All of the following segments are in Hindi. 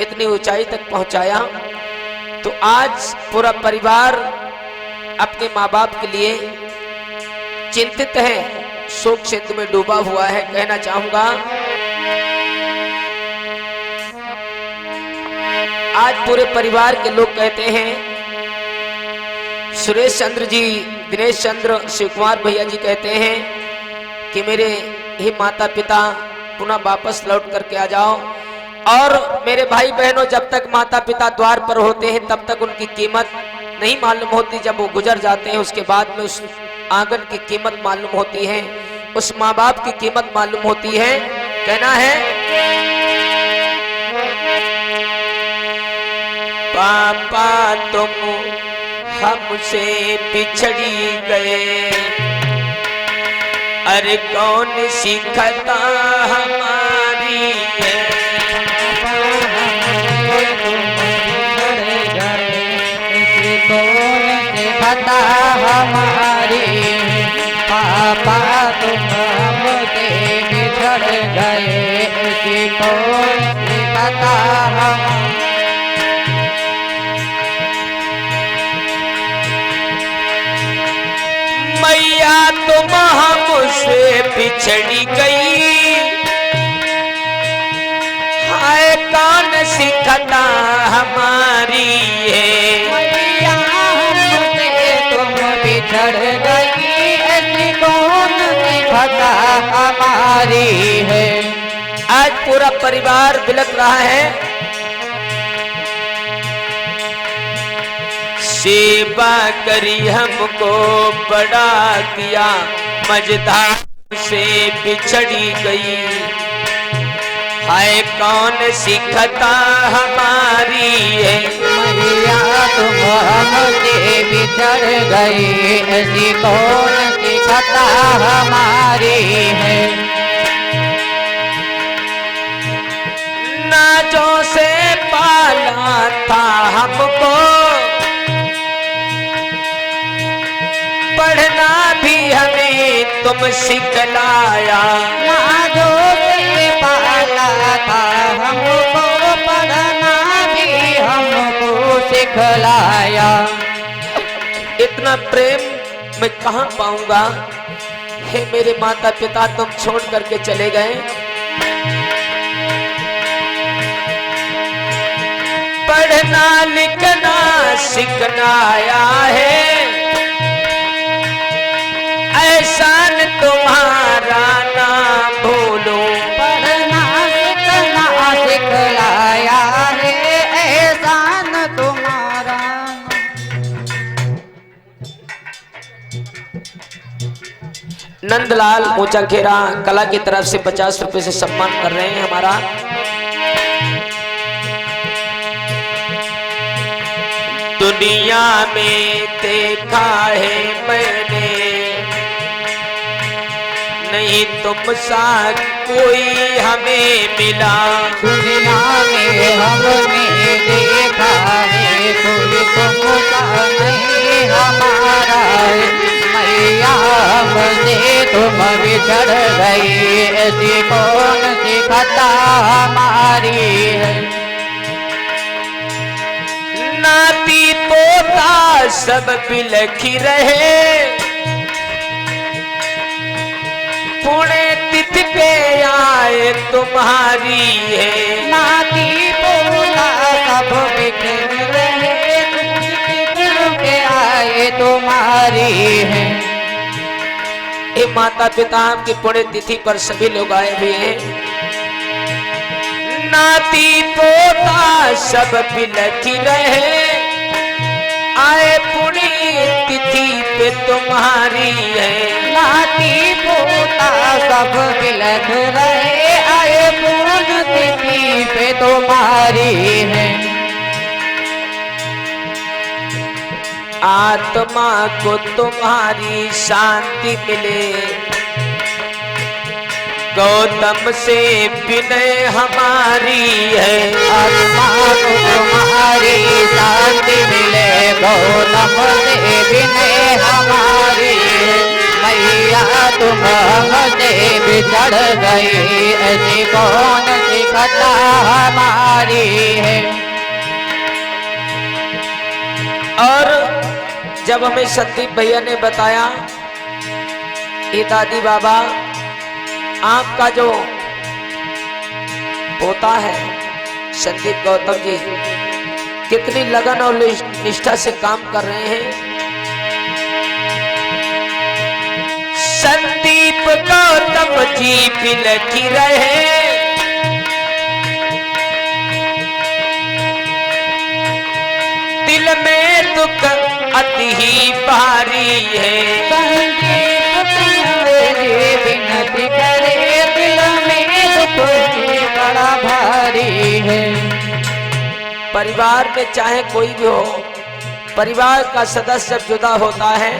इतनी ऊंचाई तक पहुंचाया। तो आज पूरा परिवार अपने माँ बाप के लिए चिंतित है, शोक सिंधु में डूबा हुआ है। कहना चाहूंगा आज पूरे परिवार के लोग कहते हैं, सुरेश चंद्र जी, दिनेश चंद्र, शिव कुमार भैया जी कहते हैं कि मेरे ही माता पिता पुनः वापस लौट करके आ जाओ। और मेरे भाई बहनों, जब तक माता पिता द्वार पर होते हैं तब तक उनकी कीमत नहीं मालूम होती। जब वो गुजर जाते हैं उसके बाद में उस आंगन की कीमत मालूम होती है, उस माँ बाप की कीमत मालूम होती है। कहना है, पापा तुम हमसे बिछड़ी गए, अरे कौन सी खता हमारी है। कौन सी खता हमारी, पापा तुम हमसे बिछड़ गए, ऐसी कौन सी खता हमारी। मैया तुम हमसे बिछड़ी गई, हाय कौन सी खता हमारी है। मैया हमसे तुम बिछड़ गई, ऐसी कौन सी खता हमारी है। आज पूरा परिवार बिलख रहा है। सेवा करी हमको बड़ा किया, मझधार से बिछड़ी गई, हाय कौन सी खता हमारी है। मैया तुम हमसे बिछड़ गई, ऐसी कौन सी खता हमारी है। नाजों से पाला था हमको, पढ़ना भी हमें तुम सिखलाया। नाजों से पाला था हमको, पढ़ना भी हमको सिखलाया। इतना प्रेम मैं कहाँ पाऊंगा। हे मेरे माता पिता, तुम छोड़ करके चले गए। पढ़ना लिखना सिखलाया है, एहसान तुम्हारा ना भूलो। पढ़ना लिखना सिखलाया है, एहसान तुम्हारा। नंदलाल ऊंचा खेरा कला की तरफ से 50 रुपए से सम्मान कर रहे हैं हमारा। दुनिया में देखा है मैंने, नहीं तुम सा कोई हमें मिला। दुनिया में हमने देखा है, कोई तुमसा नहीं हमारा है। मैया हमसे तुम बिछड़ गई, ऐसी कौन सी खता हमारी है। नाती पोता सब बिलखी रहे, पुणे तिथि पे आए तुम्हारी है। नाती पोता सब बिखर रहे, तिथि पे आए तुम्हारी है। ये माता पिता की पुण्य तिथि पर सभी लोग आए हुए हैं। नाती पोता सब बिलखी रहे, आए पुण्य तिथि पे तुम्हारी है। नाती पोता सब बिलख रहे, आए पूर्ण तिथि पे तुम्हारी है। आत्मा को तुम्हारी शांति मिले, गौतम से विनय हमारी है। आत्मा को तुम्हारी शांति मिले, गौतम से विनय हमारी है। मैया तुम हमसे बिछड़ गई, ऐसी कौन सी खता हमारी है। और जब हमें संदीप भैया ने बताया, ये दादी बाबा आपका जो पोता है संदीप गौतम जी कितनी लगन और निष्ठा से काम कर रहे हैं। संदीप गौतम जी बिलखी रहे, दिल में दुख अति ही भारी है। विनती करे, दिल में दुख बड़ा भारी है। परिवार में चाहे कोई भी हो, परिवार का सदस्य जब जुदा होता है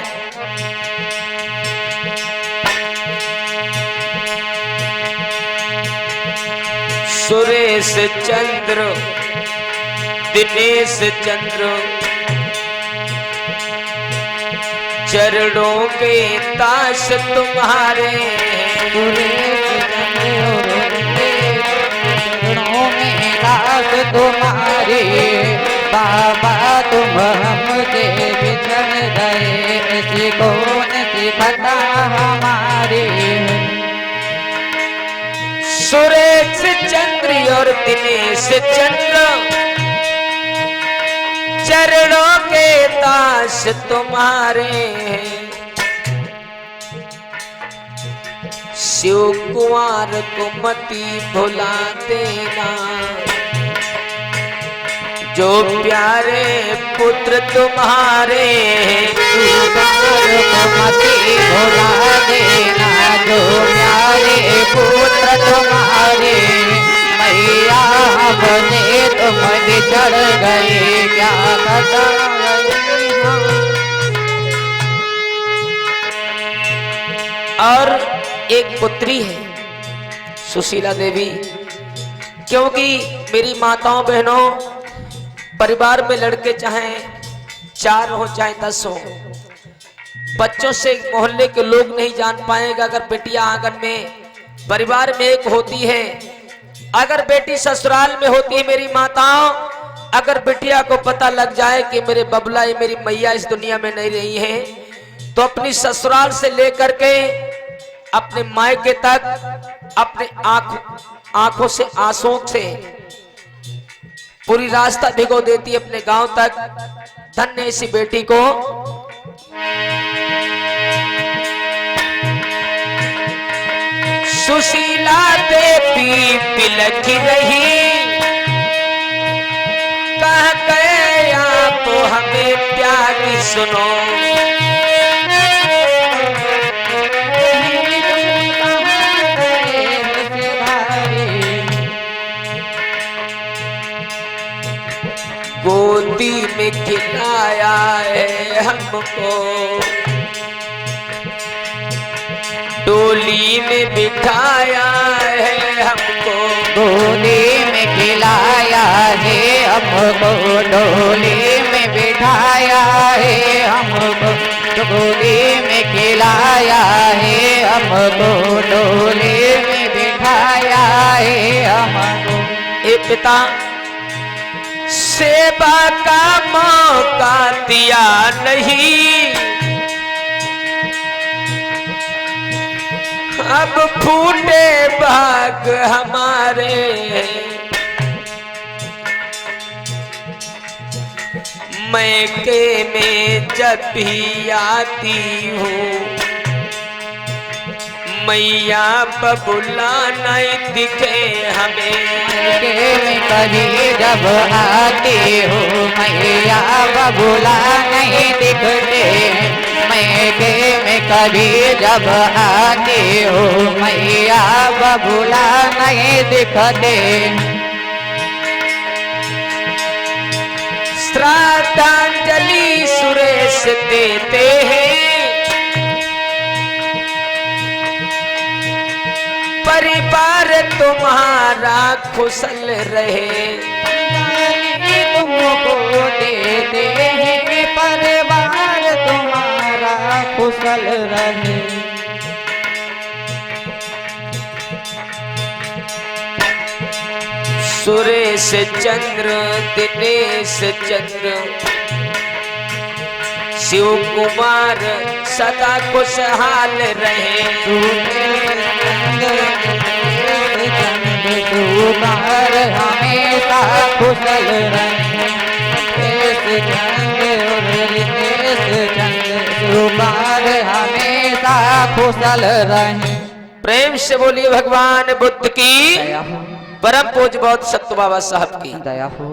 सुरेश चंद्र दिनेश चंद्र चरणों के ताश तुम्हारे चरणों में लाश तुम्हारे, बाबा तुम हमसे बिछड़ गए, ऐसी कौन सी खता हमारी। सुरेश चंद्र और दिनेश चंद्र चरणों के ताश तुम्हारे, शिव कुमार को मती भुला देना, जो प्यारे पुत्र तुम्हारे मती भुला देना, जो प्यारे पुत्र तुम्हारे। मैया हमसे तुम बिछड़ गए, क्या खता। और एक पुत्री है सुशीला देवी, क्योंकि मेरी माताओं बहनों परिवार में लड़के चाहे 4 हो चाहे 10 हो, बच्चों से मोहल्ले के लोग नहीं जान पाएगा अगर बेटियां आंगन में परिवार में एक होती है। अगर बेटी ससुराल में होती है मेरी माताओं, अगर बिटिया को पता लग जाए कि मेरे बबला ये मेरी मैया इस दुनिया में नहीं रही है, तो अपनी ससुराल से लेकर के अपने मायके तक अपने आंखों से आंसुओं से पूरी रास्ता भिगो देती अपने गांव तक। धन्य इसी बेटी को। सुशीला देवी बिलखी रही, कह गए आप हमें त्यागी सुनो, गोदी में खिलाया है हमको, डोली में बिठाया है हमको, गोदी में खिलाया है हमको, डोली में बिठाया है हमको, गोदी में खिलाया है हमको, डोली में बिठाया है हमको। ए पिता सेवा का मौका दिया नहीं, अब फूटे भाग हमारे, मैके में जब भी आती हूँ मैया बबुला नहीं दिखे हमें, में कभी जब आती हूँ मैया बबुला नहीं दिखते, मैके में कभी जब आती हूँ मैया बबुला नहीं दिखते। श्राद्धांजलि सुरेश देते हैं, परिवार तुम्हारा खुशल रहे, तुमको देते हैं परिवार तुम्हारा कुशल रहे। सुरेश चंद्र दिनेश चंद्र शिव कुमार सदा खुशहाल रहे। कुमार हमेशा कुशल रहे। कुमार हमेशा कुशल रहे। प्रेम से बोलिए भगवान बुद्ध की, दया हो, परम पूज्य बौद्ध सत्तू बाबा साहब की। दया हो।